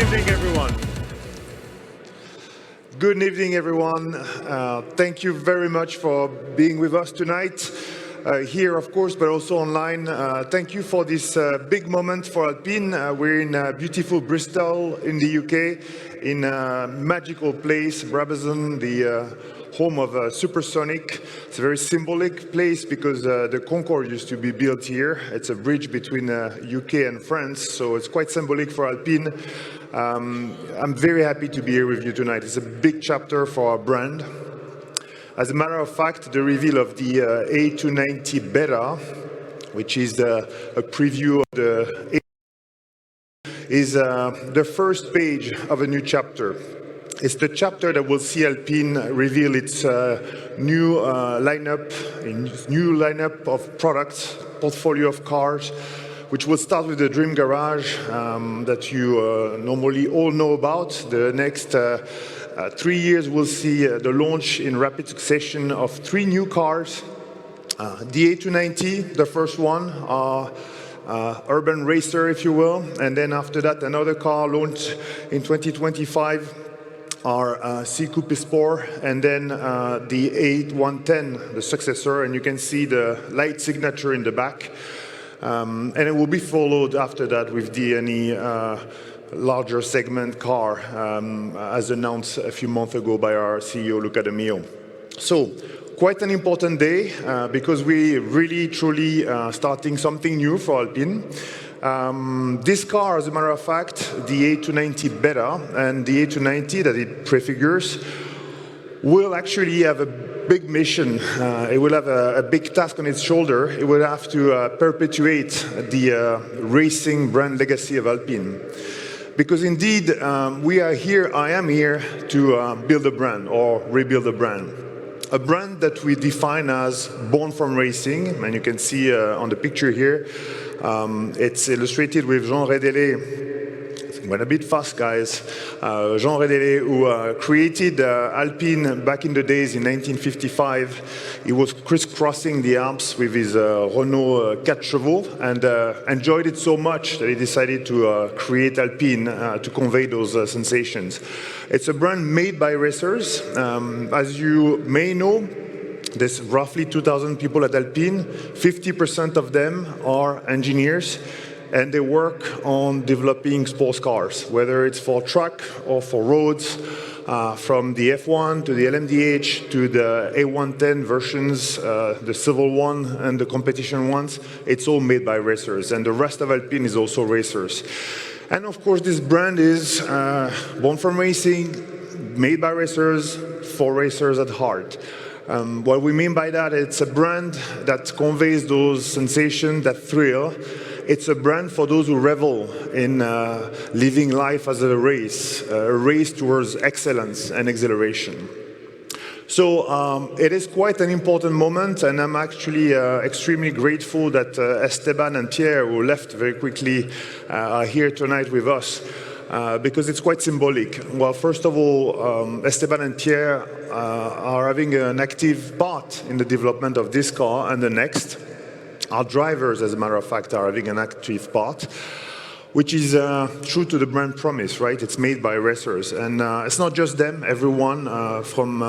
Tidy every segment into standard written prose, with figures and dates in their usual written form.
evening, everyone. Good evening, everyone. Thank you very much for being with us tonight, here, of course, but also online. Thank you for this big moment for Alpine. We're in beautiful Bristol in the UK, in a magical place, Brabazon, the home of Supersonic. It's a very symbolic place because the Concorde used to be built here. It's a bridge between UK and France, so it's quite symbolic for Alpine. I'm very happy to be here with you tonight. It's a big chapter for our brand. As a matter of fact, the reveal of the A290 Beta, which is a preview of the is the first page of a new chapter. It's the chapter that will see Alpine reveal its new lineup of products, portfolio of cars, which will start with the Dream Garage that you normally all know about. The next 3 years will see the launch in rapid succession of 3 new cars. The A290, the first one, urban racer, if you will, and then after that another car launched in 2025, our C Coupe Sport, and then the A110, the successor, and you can see the light signature in the back. And it will be followed after that with the larger segment car, as announced a few months ago by our CEO, Luca De Meo. So, quite an important day because we really, truly starting something new for Alpine. This car, as a matter of fact, the A290 Beta and the A290 that it prefigures, will actually have a big mission. It will have a big task on its shoulder. It will have to perpetuate the racing brand legacy of Alpine. Because indeed, I am here to build a brand or rebuild a brand. A brand that we define as born from racing, and you can see on the picture here, it's illustrated with Jean Rédélé. Went a bit fast, guys. Jean Rédélé, who created Alpine back in the days in 1955. He was crisscrossing the Alps with his Renault 4 chevaux and enjoyed it so much that he decided to create Alpine to convey those sensations. It's a brand made by racers. As you may know, there's roughly 2,000 people at Alpine. 50% of them are engineers, and they work on developing sports cars, whether it's for track or for roads, from the F1 to the LMDH to the A110 versions, the civil one and the competition ones. It's all made by racers, and the rest of Alpine is also racers. And of course, this brand is born from racing, made by racers, for racers at heart. What we mean by that, it's a brand that conveys those sensations, that thrill. It's a brand for those who revel in living life as a race towards excellence and exhilaration. So it is quite an important moment, and I'm actually extremely grateful that Esteban and Pierre, who left very quickly, are here tonight with us. Because it's quite symbolic. Well, first of all, Esteban and Pierre are having an active part in the development of this car and the next. Our drivers, as a matter of fact, are having an active part, which is true to the brand promise, right? It's made by racers. And it's not just them, everyone from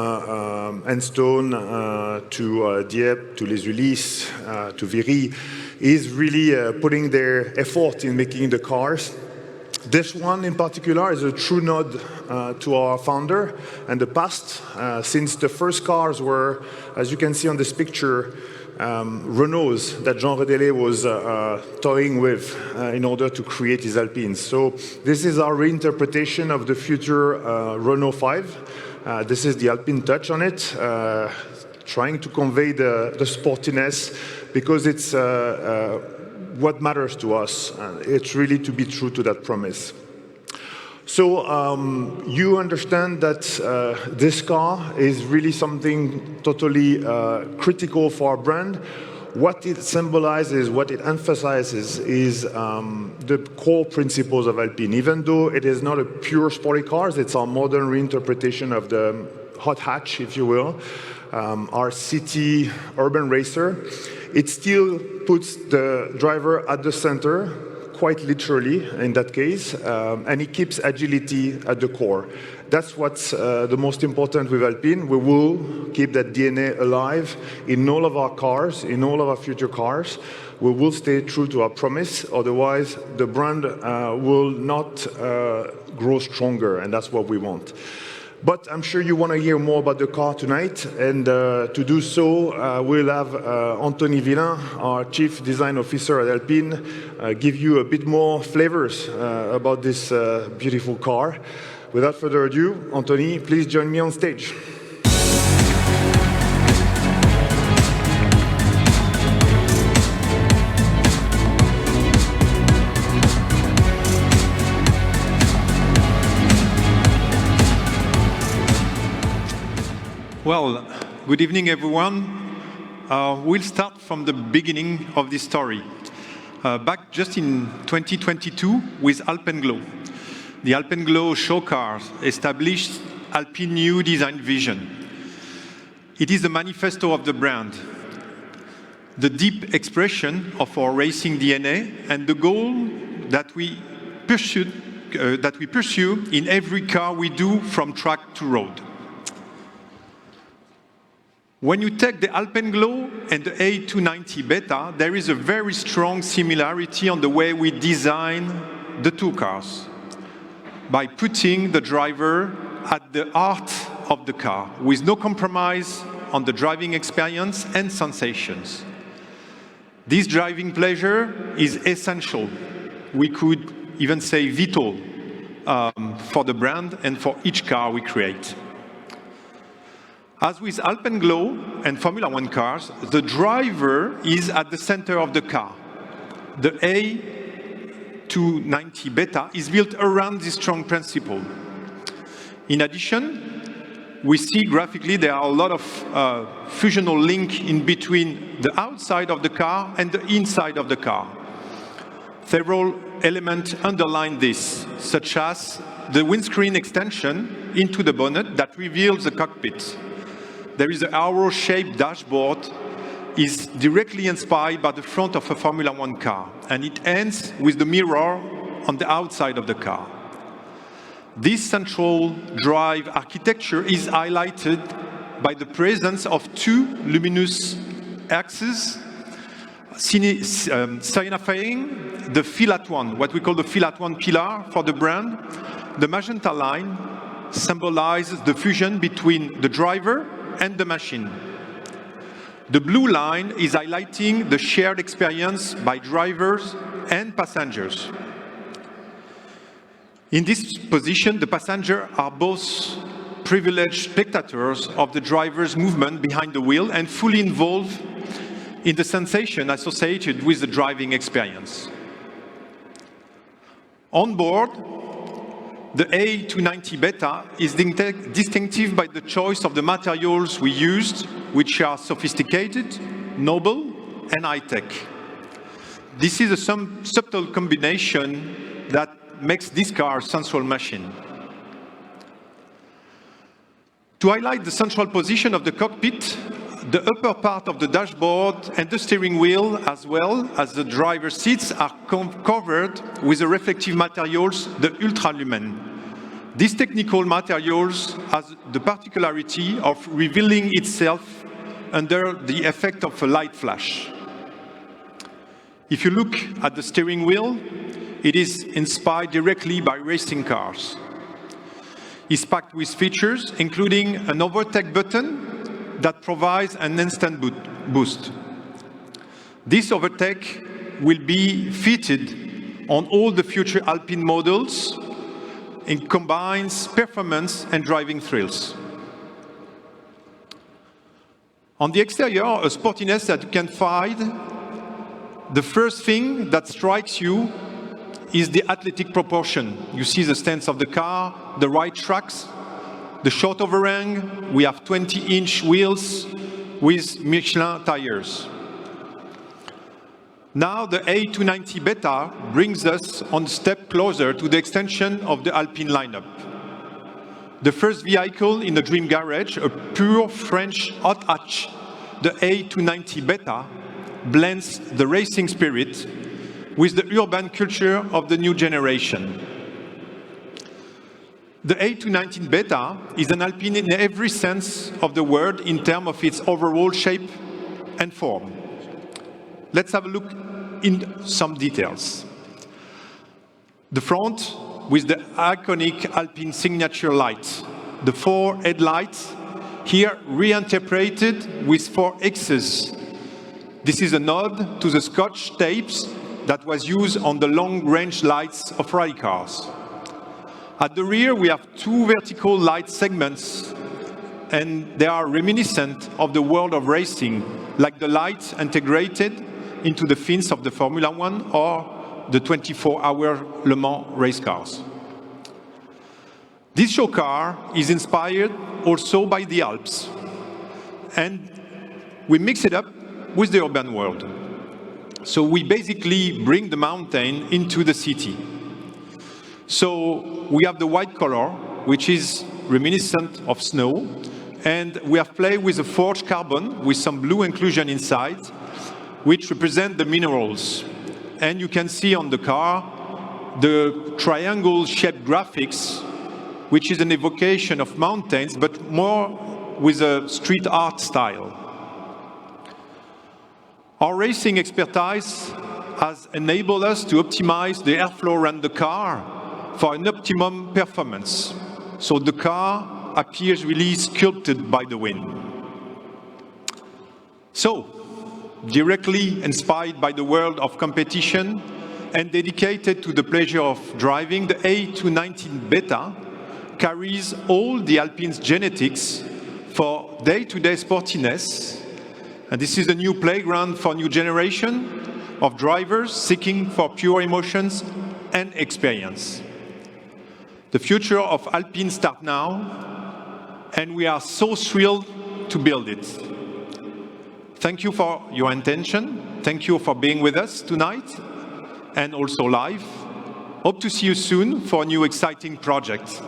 Enstone to Dieppe, to Les Ulysse, to Viry, is really putting their effort in making the cars. This one in particular is a true nod to our founder and the past, since the first cars were, as you can see on this picture, Renaults that Jean Rédélé was toying with in order to create his Alpines. So this is our reinterpretation of the future Renault 5. This is the Alpine touch on it, trying to convey the sportiness, because it's what matters to us. It's really to be true to that promise. So you understand that this car is really something totally critical for our brand. What it symbolizes, what it emphasizes is the core principles of Alpine. Even though it is not a pure sporty car, it's our modern reinterpretation of the hot hatch, if you will, our city urban racer. It still puts the driver at the center, quite literally in that case, and it keeps agility at the core. That's what's the most important with Alpine. We will keep that DNA alive in all of our cars, in all of our future cars. We will stay true to our promise, otherwise the brand will not grow stronger, and that's what we want. But I'm sure you want to hear more about the car tonight, and to do so, we'll have Anthony Villain, our Chief Design Officer at Alpine, give you a bit more flavors about this beautiful car. Without further ado, Anthony, please join me on stage. Well, good evening, everyone. We'll start from the beginning of this story. Back just in 2022 with Alpine Glow. The Alpine Glow show cars established Alpine's new design vision. It is the manifesto of the brand, the deep expression of our racing DNA, and the goal that we pursue in every car we do from track to road. When you take the Alpine Glow and the A290 Beta, there is a very strong similarity on the way we design the two cars, by putting the driver at the heart of the car, with no compromise on the driving experience and sensations. This driving pleasure is essential. We could even say vital for the brand and for each car we create. As with Alpine Glow and Formula One cars, the driver is at the center of the car. The A290 Beta is built around this strong principle. In addition, we see graphically there are a lot of fusional links in between the outside of the car and the inside of the car. Several elements underline this, such as the windscreen extension into the bonnet that reveals the cockpit. There is an arrow-shaped dashboard, is directly inspired by the front of a Formula One car, and it ends with the mirror on the outside of the car. This central drive architecture is highlighted by the presence of two luminous axes, signifying the feel at one, what we call the feel at one pillar for the brand. The magenta line symbolizes the fusion between the driver and the machine. The blue line is highlighting the shared experience by drivers and passengers. In this position, the passengers are both privileged spectators of the driver's movement behind the wheel and fully involved in the sensation associated with the driving experience. On board, the A290 Beta is distinctive by the choice of the materials we used, which are sophisticated, noble, and high-tech. This is a subtle combination that makes this car a sensual machine. To highlight the central position of the cockpit, the upper part of the dashboard and the steering wheel, as well as the driver's seats, are covered with the reflective materials, the ultralumen. These technical materials has the particularity of revealing itself under the effect of a light flash. If you look at the steering wheel, it is inspired directly by racing cars. It's packed with features, including an overtake button that provides an instant boost. This overtake will be fitted on all the future Alpine models and combines performance and driving thrills. On the exterior, a sportiness that you can find. The first thing that strikes you is the athletic proportion. You see the stance of the car, the right tracks, the short overhang. We have 20-inch wheels with Michelin tires. Now the A290 Beta brings us one step closer to the extension of the Alpine lineup. The first vehicle in the dream garage, a pure French hot hatch, the A290 Beta blends the racing spirit with the urban culture of the new generation. The A290 Beta is an Alpine in every sense of the word in terms of its overall shape and form. Let's have a look in some details. The front with the iconic Alpine signature light, the 4 headlights, here reinterpreted with 4 X's. This is a nod to the Scotch tapes that was used on the long-range lights of rally cars. At the rear, we have 2 vertical light segments, and they are reminiscent of the world of racing, like the lights integrated into the fins of the Formula One or the 24-hour Le Mans race cars. This show car is inspired also by the Alps, and we mix it up with the urban world. So we basically bring the mountain into the city. So we have the white color, which is reminiscent of snow, and we have played with a forged carbon with some blue inclusion inside, which represent the minerals. And you can see on the car the triangle-shaped graphics, which is an evocation of mountains, but more with a street art style. Our racing expertise has enabled us to optimize the airflow around the car for an optimum performance. So the car appears really sculpted by the wind. So, directly inspired by the world of competition and dedicated to the pleasure of driving, the A290 Beta carries all the Alpine's genetics for day-to-day sportiness. And this is a new playground for new generation of drivers seeking for pure emotions and experience. The future of Alpine starts now, and we are so thrilled to build it. Thank you for your attention. Thank you for being with us tonight and also live. Hope to see you soon for a new exciting project.